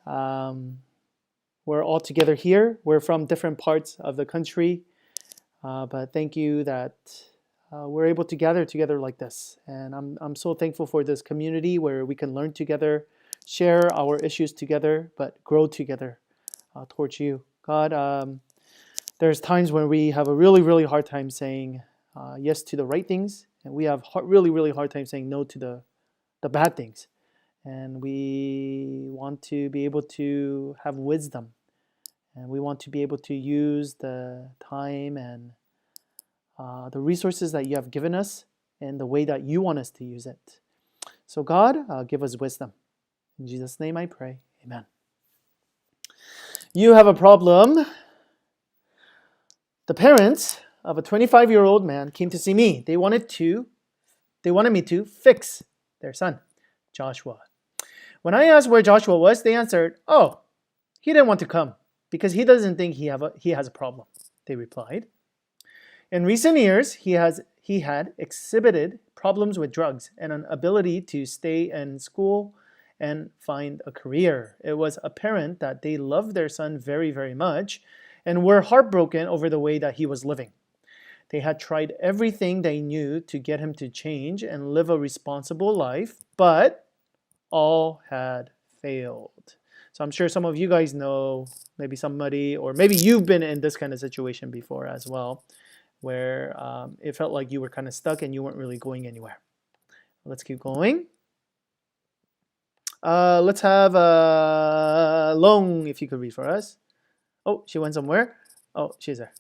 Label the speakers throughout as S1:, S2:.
S1: We're all together here. We're from different parts of the country, but thank you that we're able to gather together like this. And I'm so thankful for this community where we can learn together, share our issues together, but grow together towards you. God, there's times when we have a really, really hard time saying yes to the right things, and we have really, really hard time saying no to the bad things. And we want to be able to have wisdom, and we want to be able to use the time and the resources that you have given us in the way that you want us to use it. So, God, give us wisdom. In Jesus' name I pray. Amen. You have a problem. The parents of a 25-year-old man came to see me. They wanted me to fix their son, Joshua. When I asked where Joshua was, they answered, "Oh, he didn't want to come because he doesn't think he has a problem," they replied. In recent years, he had exhibited problems with drugs and an ability to stay in school and find a career. It was apparent that they loved their son very, very much and were heartbroken over the way that he was living. They had tried everything they knew to get him to change and live a responsible life, but all had failed. So I'm sure some of you guys know maybe somebody, or maybe you've been in this kind of situation before as well, where it felt like you were kind of stuck and you weren't really going anywhere. Let's keep going. Let's have Long, if you could read for us. Oh, she went somewhere. Oh, she's there.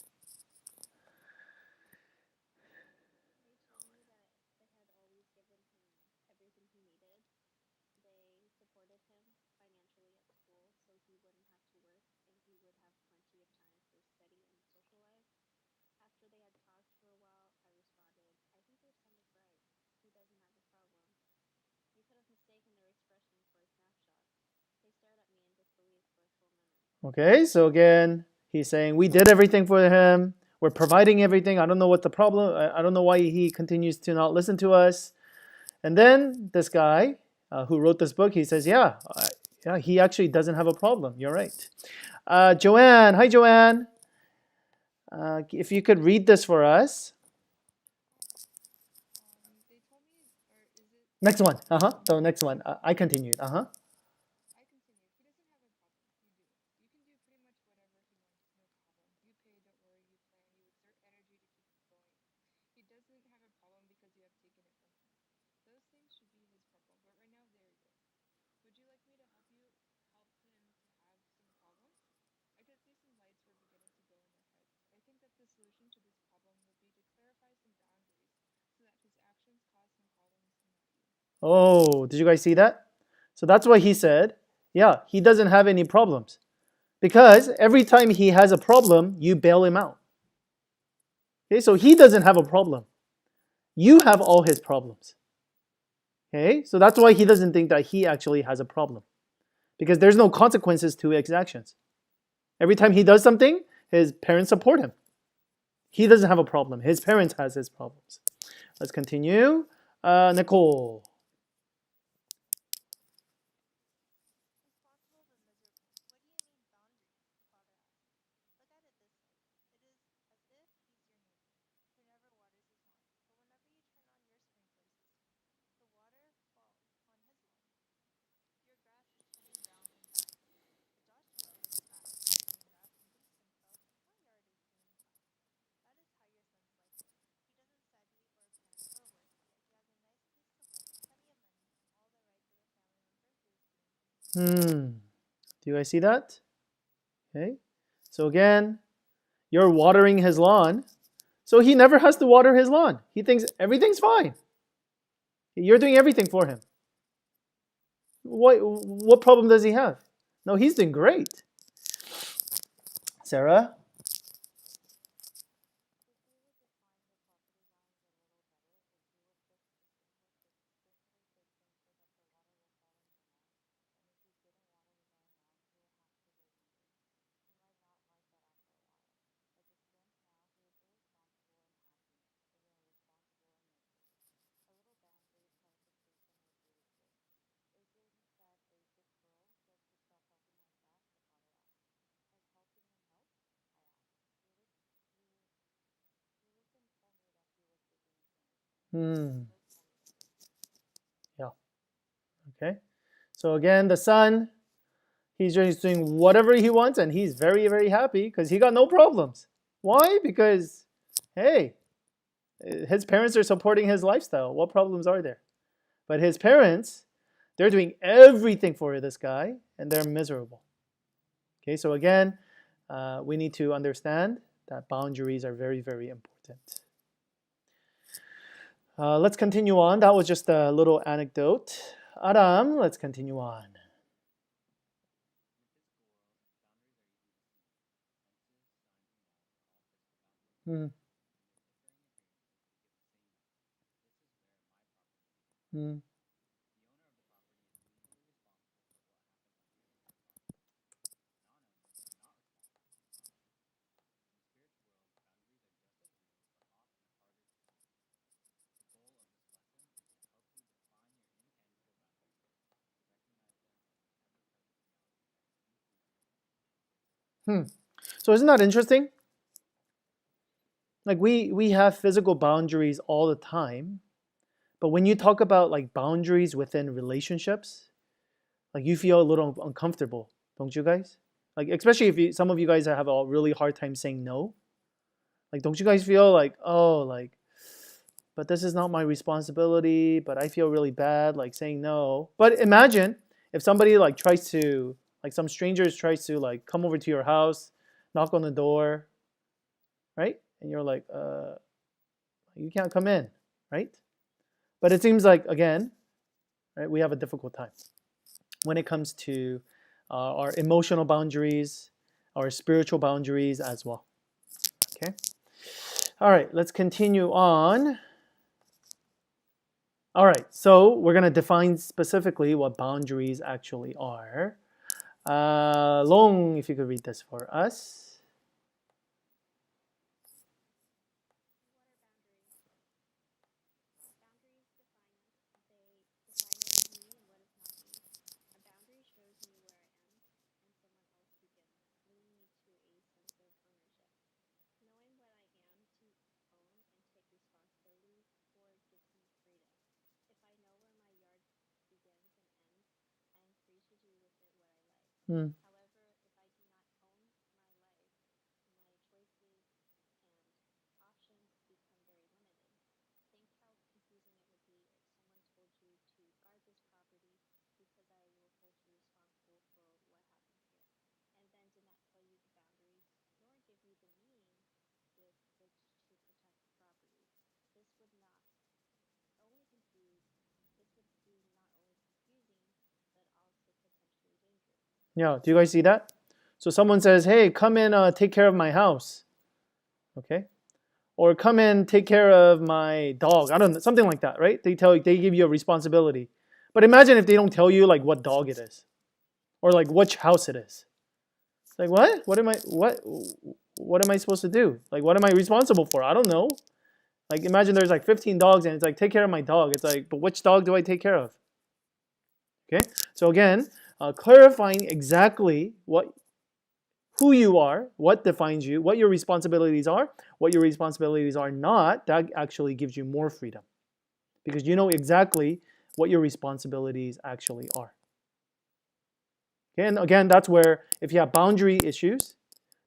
S1: Okay, so again, he's saying we did everything for him. We're providing everything. I don't know what the problem. I don't know why he continues to not listen to us. And then this guy who wrote this book, he says, yeah, he actually doesn't have a problem. You're right. Joanne, hi Joanne. If you could read this for us. Next one. So next one. I continued. Oh, did you guys see that? So that's why he said, yeah, he doesn't have any problems. Because every time he has a problem, you bail him out. Okay, so he doesn't have a problem. You have all his problems. Okay, so that's why he doesn't think that he actually has a problem. Because there's no consequences to his actions. Every time he does something, his parents support him. He doesn't have a problem. His parents has his problems. Let's continue. Nicole. Do you guys see that? Okay. So again, you're watering his lawn. So he never has to water his lawn. He thinks everything's fine. You're doing everything for him. What problem does he have? No, he's doing great. Sarah? Hmm. Yeah. Okay. So again, the son, he's just doing whatever he wants, and he's very, very happy because he got no problems. Why? Because, hey, his parents are supporting his lifestyle. What problems are there? But his parents, they're doing everything for this guy, and they're miserable. Okay, so again, we need to understand that boundaries are very, very important. Let's continue on. That was just a little anecdote. Adam, let's continue on. Hmm. Hmm. Hmm. So isn't that interesting? Like we have physical boundaries all the time, but when you talk about like boundaries within relationships, like you feel a little uncomfortable, don't you guys? Like especially if some of you guys have a really hard time saying no. Like don't you guys feel like, oh, like but this is not my responsibility, but I feel really bad like saying no. But imagine if somebody like tries to like some strangers tries to like come over to your house, knock on the door, right? And you're like, you can't come in, right? But it seems like again, right, we have a difficult time when it comes to our emotional boundaries, our spiritual boundaries as well. Okay. All right, let's continue on. All right, so we're going to define specifically what boundaries actually are. Long, if you could read this for us. Hmm. Yeah, do you guys see that? So someone says, "Hey, come in, take care of my house," okay, or come in, take care of my dog. I don't know, something like that, right? They give you a responsibility. But imagine if they don't tell you like what dog it is, or like which house it is. It's like what? What am I supposed to do? Like what am I responsible for? I don't know. Like imagine there's like 15 dogs and it's like take care of my dog. It's like, but which dog do I take care of? Okay. So again, clarifying exactly who you are, what defines you, what your responsibilities are, what your responsibilities are not, that actually gives you more freedom because you know exactly what your responsibilities actually are. Okay, and again, that's where if you have boundary issues,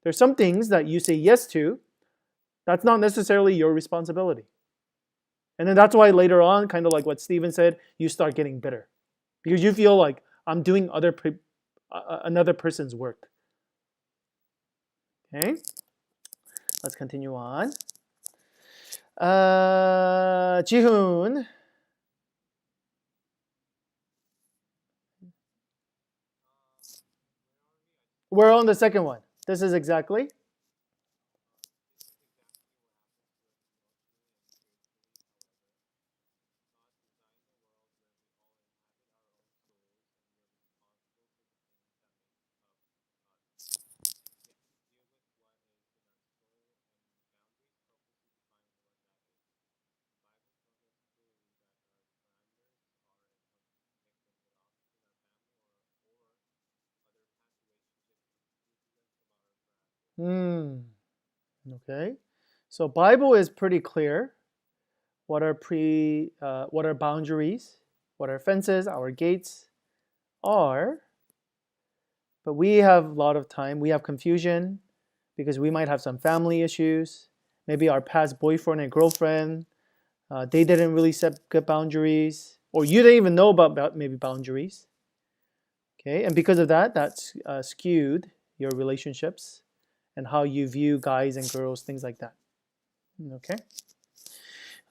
S1: there's some things that you say yes to, that's not necessarily your responsibility. And then that's why later on, kind of like what Stephen said, you start getting bitter because you feel like I'm doing another person's work. Okay, let's continue on. Jihoon, we're on the second one. This is exactly. Hmm. Okay. So Bible is pretty clear what are boundaries, what our fences, our gates are. But we have a lot of time. We have confusion because we might have some family issues. Maybe our past boyfriend and girlfriend, they didn't really set good boundaries, or you didn't even know about maybe boundaries. Okay, and because of that, that's skewed your relationships and how you view guys and girls, things like that. Okay,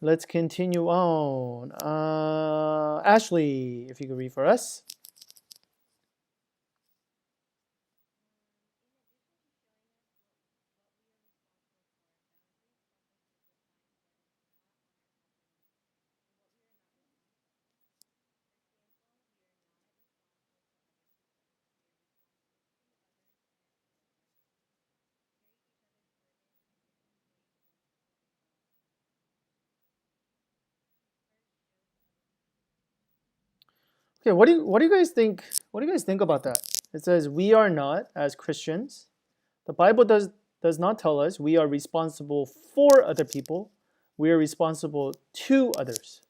S1: let's continue on. Ashley, if you could read for us. Okay, what do you guys think? What do you guys think about that? It says we are not as Christians. The Bible does not tell us we are responsible for other people. We are responsible to others.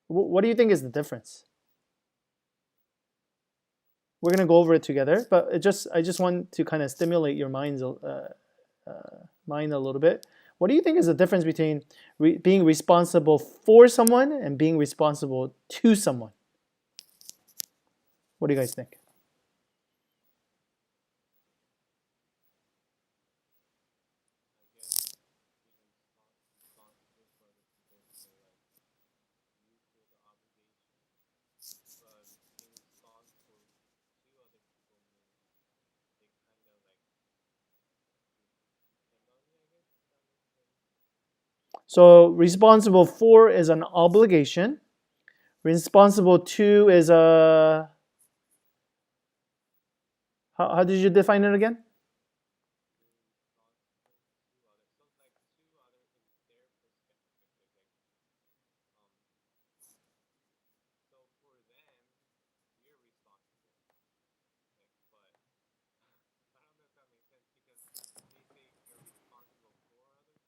S1: What do you think is the difference? We're gonna go over it together, but I just want to kind of stimulate your mind a little bit. What do you think is the difference between being responsible for someone and being responsible to someone? What do you guys think? So responsible for is an obligation. Responsible to is a, how did you define it again?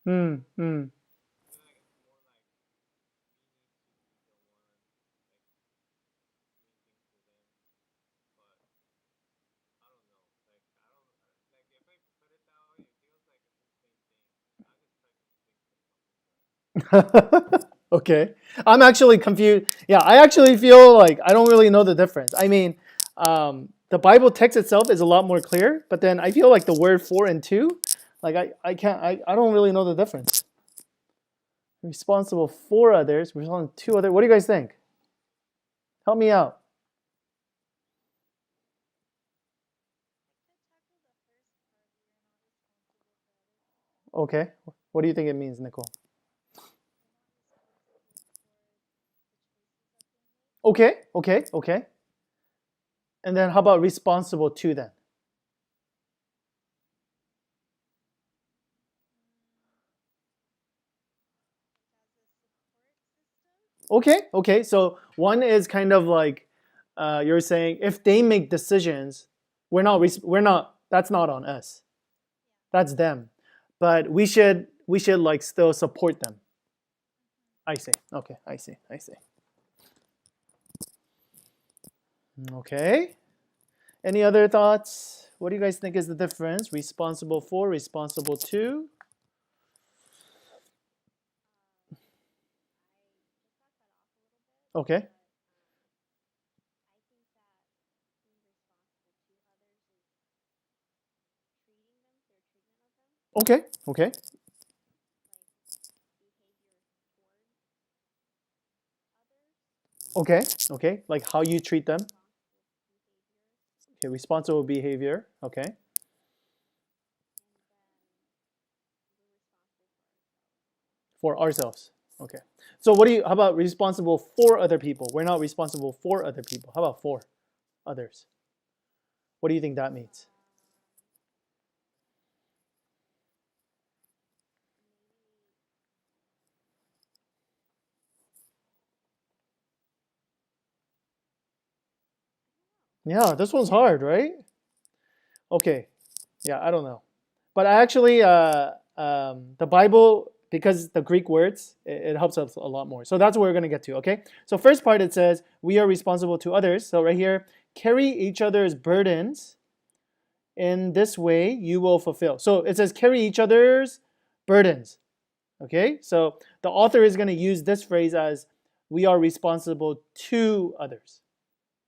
S1: Hmm. Hmm. Okay. I'm actually confused. Yeah, I actually feel like I don't really know the difference. I mean, the Bible text itself is a lot more clear, but then I feel like the word for and to, like I don't really know the difference. Responsible for others, responsible to others. What do you guys think? Help me out. Okay. What do you think it means, Nicole? Okay, okay, okay. And then how about responsible to then? Okay, okay. So one is kind of like you're saying if they make decisions, we're not that's not on us. That's them. But we should like still support them. I see. Okay, I see. I see. Okay. Any other thoughts? What do you guys think is the difference? Responsible for, responsible to? Okay. Okay. Okay. Okay. Okay. Like how you treat them. Okay. Responsible behavior. Okay. For ourselves. Okay. So what do you? How about responsible for other people? We're not responsible for other people. How about for others? What do you think that means? Yeah, this one's hard, right? Okay. Yeah, I don't know, but actually, the Bible because the Greek words, it helps us a lot more. So that's what we're going to get to, okay? So first part, it says, we are responsible to others. So right here, carry each other's burdens. In this way, you will fulfill. So it says, carry each other's burdens. Okay? So the author is going to use this phrase as, we are responsible to others.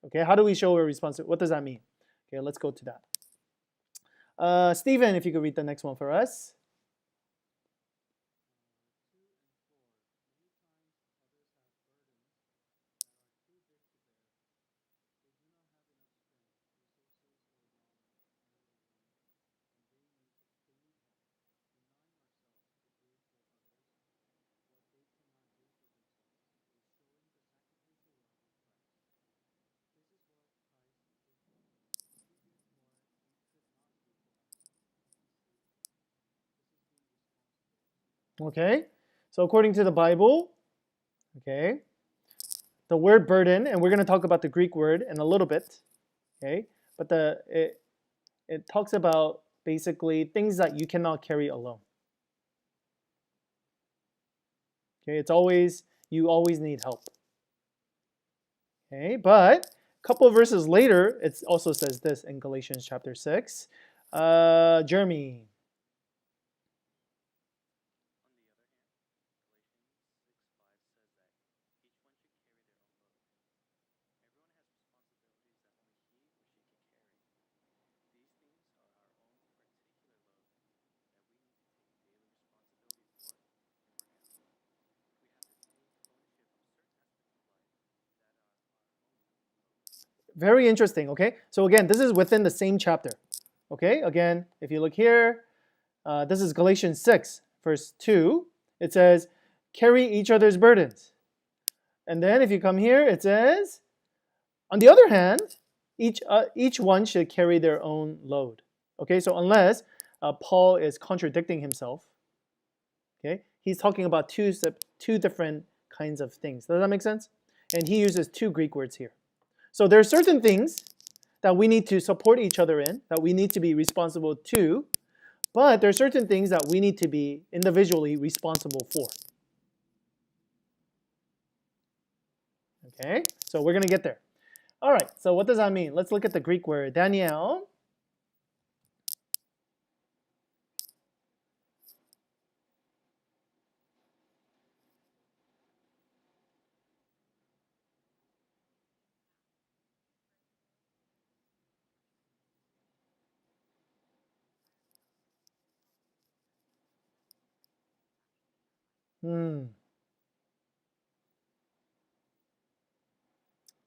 S1: Okay? How do we show we're responsible? What does that mean? Okay, let's go to that. Stephen, if you could read the next one for us. Okay? So according to the Bible, okay, the word burden, and we're going to talk about the Greek word in a little bit, okay? But it talks about basically things that you cannot carry alone. Okay, it's always, you always need help. Okay, but a couple of verses later, it also says this in Galatians chapter 6. Jeremy. Very interesting, okay? So again, this is within the same chapter. Okay, again, if you look here, this is Galatians 6, verse 2. It says, carry each other's burdens. And then if you come here, it says, on the other hand, each one should carry their own load. Okay, so unless Paul is contradicting himself, okay, he's talking about two different kinds of things. Does that make sense? And he uses two Greek words here. So there are certain things that we need to support each other in, that we need to be responsible to, but there are certain things that we need to be individually responsible for. Okay, so we're going to get there. All right, so what does that mean? Let's look at the Greek word. Danielle.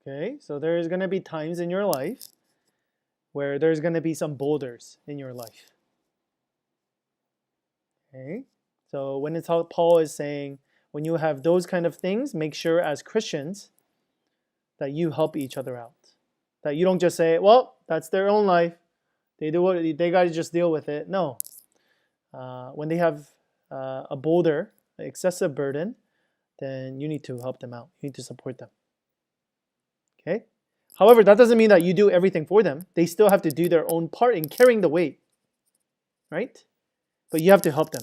S1: Okay, so there's going to be times in your life where there's going to be some boulders in your life. Okay, so when it's how Paul is saying, when you have those kind of things, make sure as Christians that you help each other out. That you don't just say, well, that's their own life. They do what they got to just deal with it. No. When they have a boulder, an excessive burden, then you need to help them out. You need to support them. Okay? However, that doesn't mean that you do everything for them. They still have to do their own part in carrying the weight. Right? But you have to help them.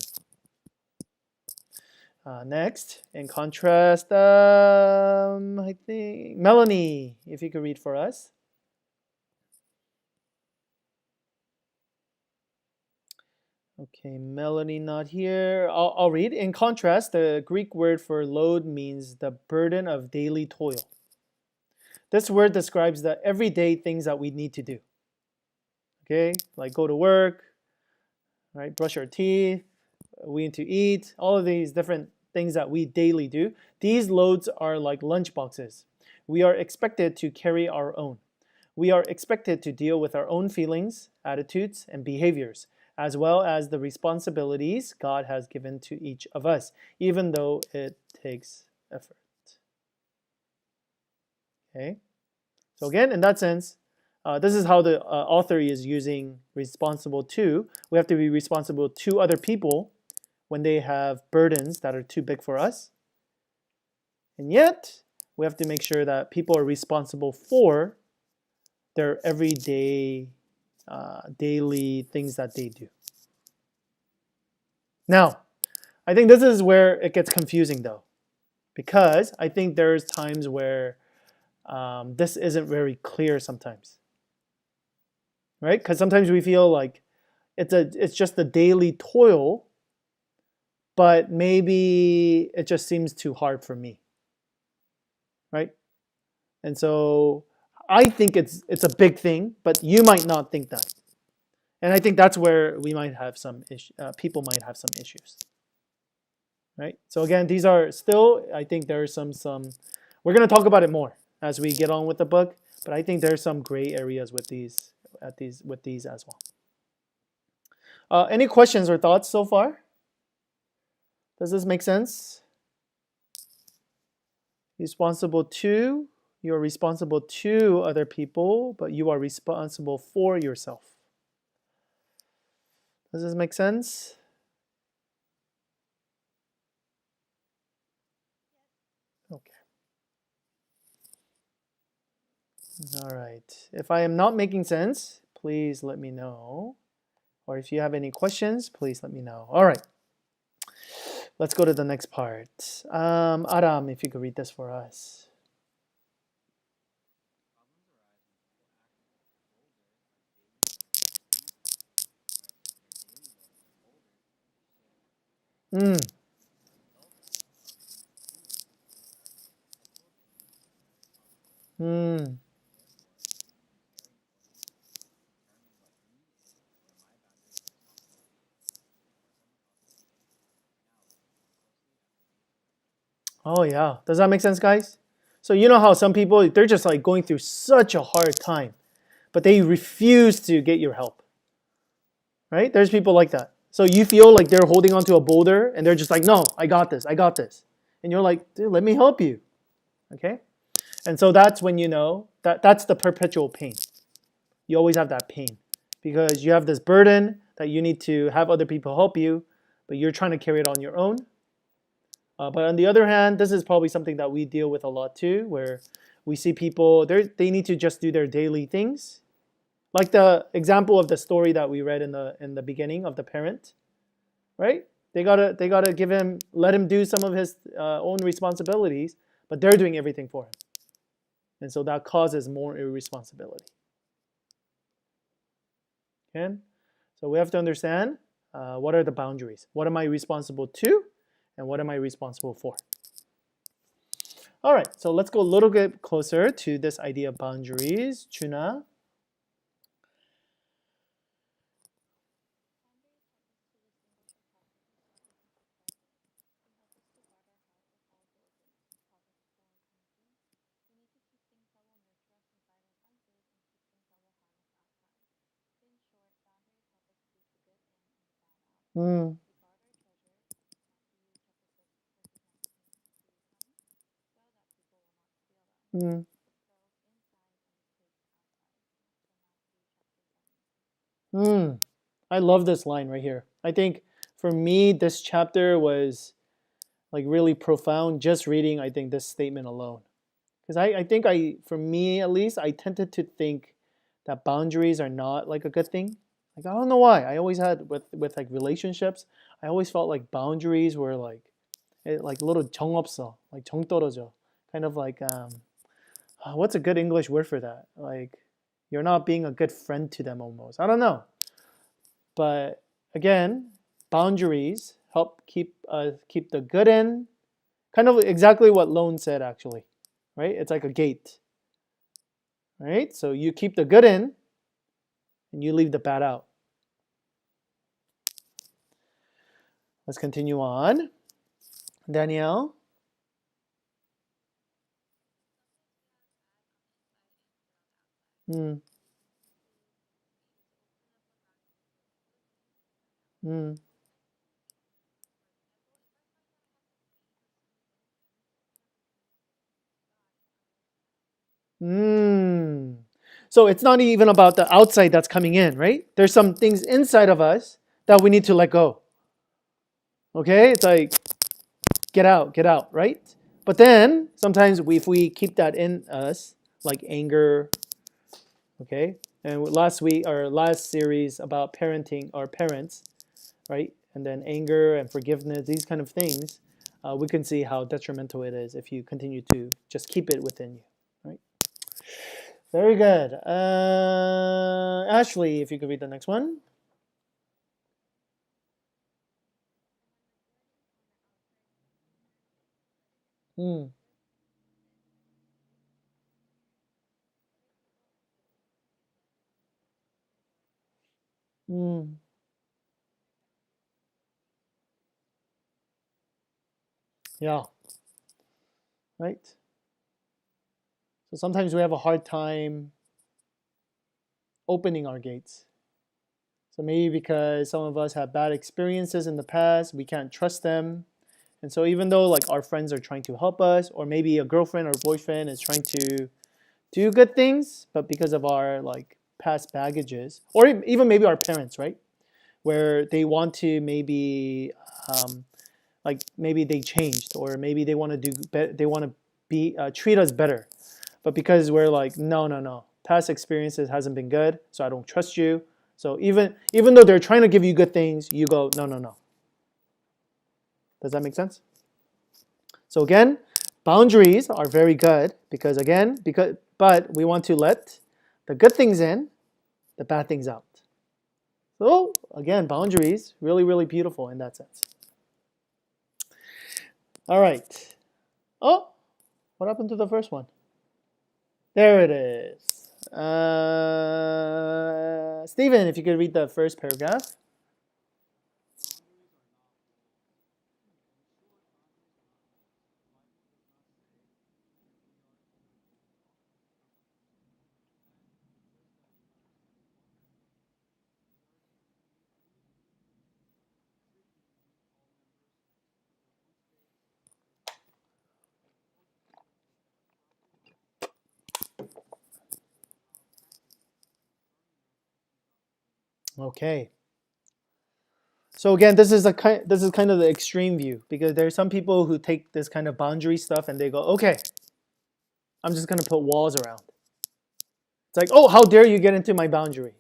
S1: Next, in contrast, I think Melanie, if you could read for us. Okay, Melanie not here. I'll read. In contrast, the Greek word for load means the burden of daily toil. This word describes the everyday things that we need to do. Okay, like go to work, right? Brush our teeth, we need to eat, all of these different things that we daily do. These loads are like lunch boxes. We are expected to carry our own. We are expected to deal with our own feelings, attitudes, and behaviors, as well as the responsibilities God has given to each of us, even though it takes effort. Okay? So again, in that sense, this is how the author is using responsible to. We have to be responsible to other people when they have burdens that are too big for us. And yet, we have to make sure that people are responsible for their everyday, daily things that they do. Now, I think this is where it gets confusing though, because I think there's times where this isn't very clear sometimes, right? Because sometimes we feel like it's just a daily toil, but maybe it just seems too hard for me, right? And so I think it's a big thing, but you might not think that. And I think that's where we might have some people might have some issues, right? So again, these are still, I think there's some we're going to talk about it more as we get on with the book, but I think there's some gray areas with these as well. Any questions or thoughts so far? Does this make sense? You're responsible to other people, but you are responsible for yourself. Does this make sense? Okay. All right. If I am not making sense, please let me know. Or if you have any questions, please let me know. All right. Let's go to the next part. Aram, if you could read this for us. Mm. Mm. Oh yeah. Does that make sense, guys? So you know how some people, they're just like going through such a hard time, but they refuse to get your help. Right? There's people like that. So you feel like they're holding onto a boulder and they're just like, no, I got this, I got this. And you're like, dude, let me help you. Okay? And so that's when you know that's the perpetual pain. You always have that pain because you have this burden that you need to have other people help you, but you're trying to carry it on your own. But on the other hand, this is probably something that we deal with a lot too, where we see people, they need to just do their daily things. Like the example of the story that we read in the beginning of the parent, right? They gotta let him do some of his own responsibilities, but they're doing everything for him, and so that causes more irresponsibility. Okay, so we have to understand what are the boundaries. What am I responsible to, and what am I responsible for? All right, so let's go a little bit closer to this idea of boundaries. Chuna. Mm. Mm. Mm. I love this line right here. I think for me, this chapter was like really profound just reading, I think, this statement alone. Because I think for me at least, I tended to think that boundaries are not like a good thing. Like I don't know why. I always had with like relationships, I always felt like boundaries were like like little 정없어, like 정떨어져. Kind of like what's a good English word for that? Like you're not being a good friend to them almost. I don't know. But again, boundaries help keep the good in. Kind of exactly what Lone said actually, right? It's like a gate, right? So you keep the good in, and you leave the bad out. Let's continue on. Danielle. Mm. Mm. Mm. So it's not even about the outside that's coming in, right? There's some things inside of us that we need to let go. Okay? It's like, get out, right? But then sometimes if we keep that in us, like anger, okay? And last week, our last series about parenting our parents, right? and then anger and forgiveness, these kind of things, we can see how detrimental it is if you continue to just keep it within you, right? Very good. Ashley, if you could read the next one. Hmm. Hmm. Yeah. Right. So sometimes we have a hard time opening our gates. So maybe because some of us have bad experiences in the past, we can't trust them. And so even though like our friends are trying to help us, or maybe a girlfriend or boyfriend is trying to do good things, but because of our like past baggages, or even maybe our parents, right? Where they want to maybe like maybe they changed, or maybe they want to they want to be treat us better, but because we're like no, past experiences hasn't been good, so I don't trust you. So even though they're trying to give you good things, you go no. Does that make sense? So again, boundaries are very good but we want to let the good things in, the bad things out. So again, boundaries, really, really beautiful in that sense. All right. Oh, what happened to the first one? There it is. Stephen, if you could read the first paragraph. Okay. So again, this is kind of the extreme view, because there are some people who take this kind of boundary stuff and they go, okay, I'm just gonna put walls around. It's like, oh, how dare you get into my boundary?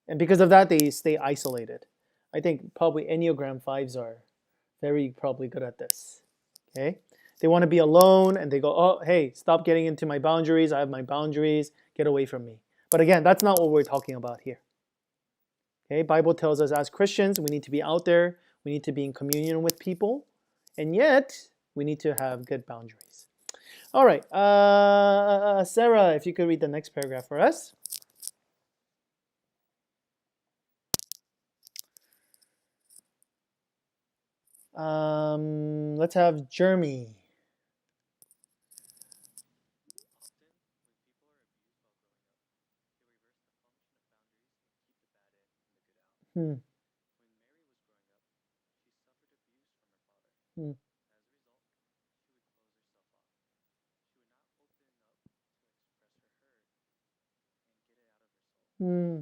S1: And because of that, they stay isolated. I think probably Enneagram 5s are very probably good at this. Okay? They want to be alone and they go, oh, hey, stop getting into my boundaries. I have my boundaries. Get away from me. But again, that's not what we're talking about here. Okay? Bible tells us as Christians, we need to be out there. We need to be in communion with people. And yet, we need to have good boundaries. All right. Sarah, if you could read the next paragraph for us. Let's have Jeremy. Hmm. Hmm. Hmm.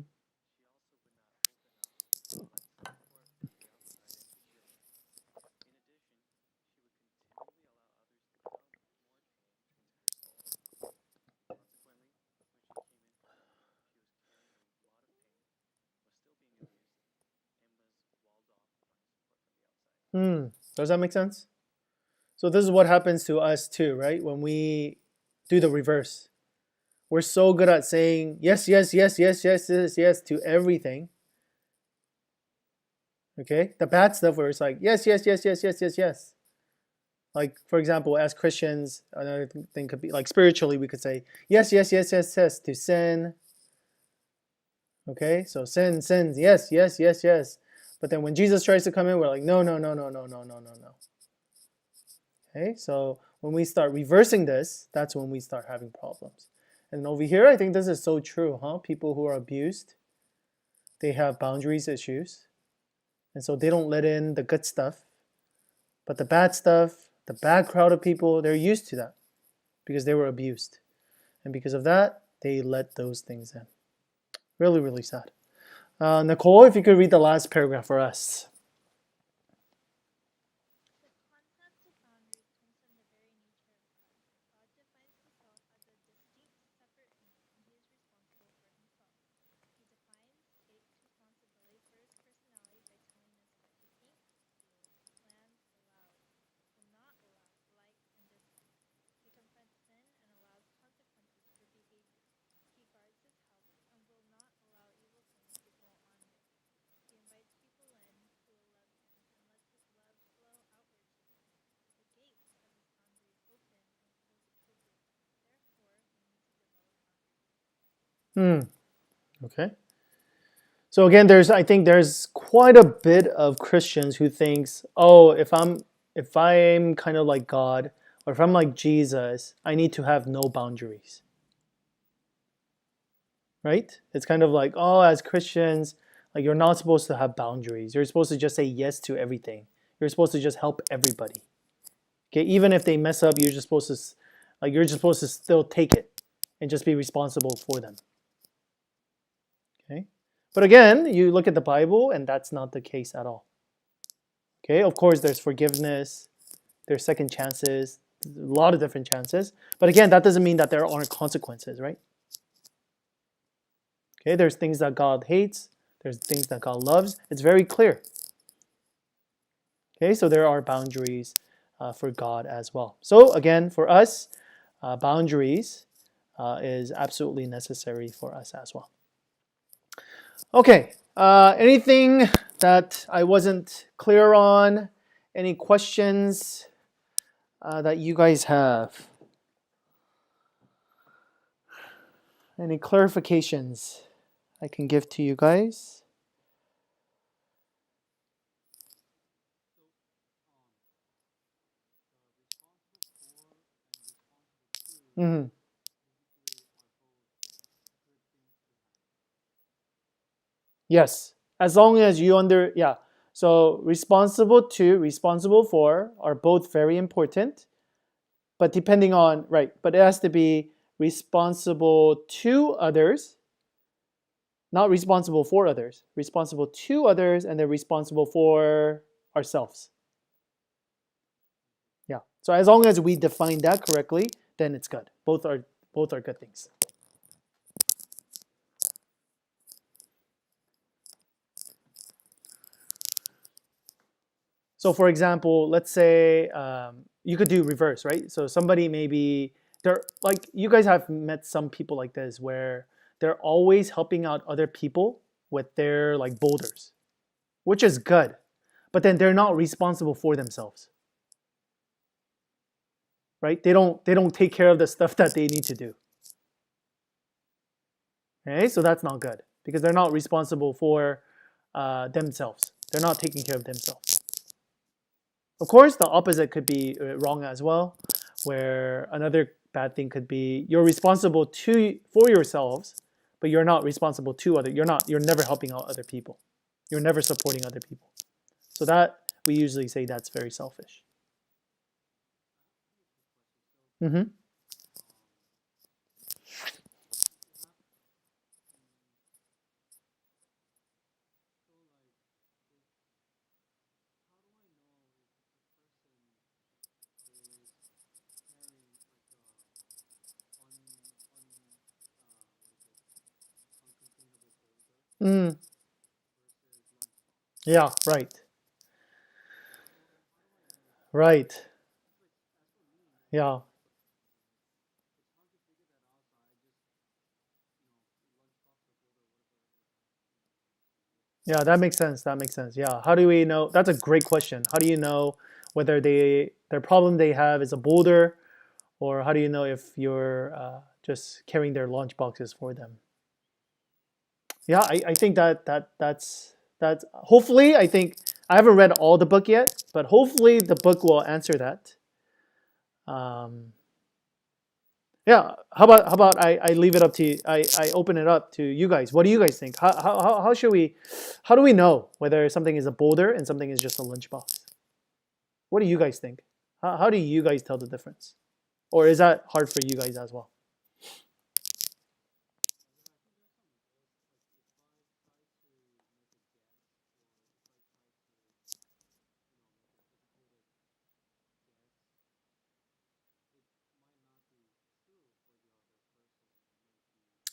S1: Hmm. Does that make sense? So this is what happens to us too, right? When we do the reverse. We're so good at saying yes, yes, yes, yes, yes, yes, yes to everything. Okay? The bad stuff where it's like yes, yes, yes, yes, yes, yes, yes. Like for example, as Christians, another thing could be like spiritually, we could say yes, yes, yes, yes, yes to sin. Okay? So sin, sins, yes, yes, yes, yes. But then when Jesus tries to come in, we're like, no, no, no, no, no, no, no, no, no. Okay, so when we start reversing this, that's when we start having problems. And over here, I think this is so true, huh? People who are abused, they have boundaries issues. And so they don't let in the good stuff. But the bad stuff, the bad crowd of people, they're used to that because they were abused. And because of that, they let those things in. Really, really sad. Nicole, if you could read the last paragraph for us. Okay. So again, I think there's quite a bit of Christians who thinks, oh, if I'm kind of like God, or if I'm like Jesus, I need to have no boundaries. Right? It's kind of like, oh, as Christians, like you're not supposed to have boundaries. You're supposed to just say yes to everything. You're supposed to just help everybody. Okay, even if they mess up, you're just supposed to still take it and just be responsible for them. Okay? But again, you look at the Bible and that's not the case at all. Okay? Of course, there's forgiveness, there's second chances, a lot of different chances. But again, that doesn't mean that there aren't consequences, right? Okay? There's things that God hates, there's things that God loves. It's very clear. Okay? So there are boundaries for God as well. So again, for us, boundaries is absolutely necessary for us as well. Okay, anything that I wasn't clear on? Any questions that you guys have? Any clarifications I can give to you guys? Mm-hmm. Yes, as long as yeah. So responsible to, responsible for are both very important, but depending on, right, but it has to be responsible to others, not responsible for others, responsible to others, and then responsible for ourselves. Yeah. So as long as we define that correctly, then it's good. Both are good things. So for example, let's say you could do reverse, right? So somebody maybe they're like, you guys have met some people like this where they're always helping out other people with their like boulders, which is good, but then they're not responsible for themselves, right? They don't take care of the stuff that they need to do. Okay, so that's not good because they're not responsible for themselves. They're not taking care of themselves. Of course, the opposite could be wrong as well, where another bad thing could be you're responsible for yourselves, but you're not responsible to other. You're never helping out other people. You're never supporting other people. So that we usually say that's very selfish. Mm-hmm. Mm. Yeah. Right. Right. Yeah. Yeah, that makes sense. That makes sense. Yeah. How do we know? That's a great question. How do you know whether their problem they have is a boulder, or how do you know if you're just carrying their lunch boxes for them? Yeah, I think that's hopefully I think I haven't read all the book yet, but hopefully the book will answer that. Um, yeah. How about I leave it up to you, I open it up to you guys. What do you guys think? How should we how do we know whether something is a boulder and something is just a lunchbox? What do you guys think? How do you guys tell the difference? Or is that hard for you guys as well?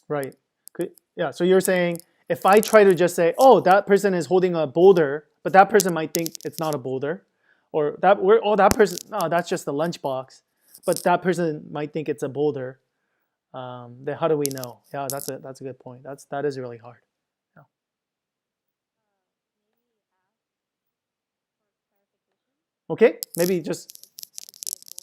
S1: Right. Yeah. So you're saying if I try to just say, "Oh, that person is holding a boulder," but that person might think it's not a boulder, or that person, no, that's just a lunchbox, but that person might think it's a boulder. Then how do we know? Yeah, that's a good point. That is really hard. Yeah. Okay. Maybe just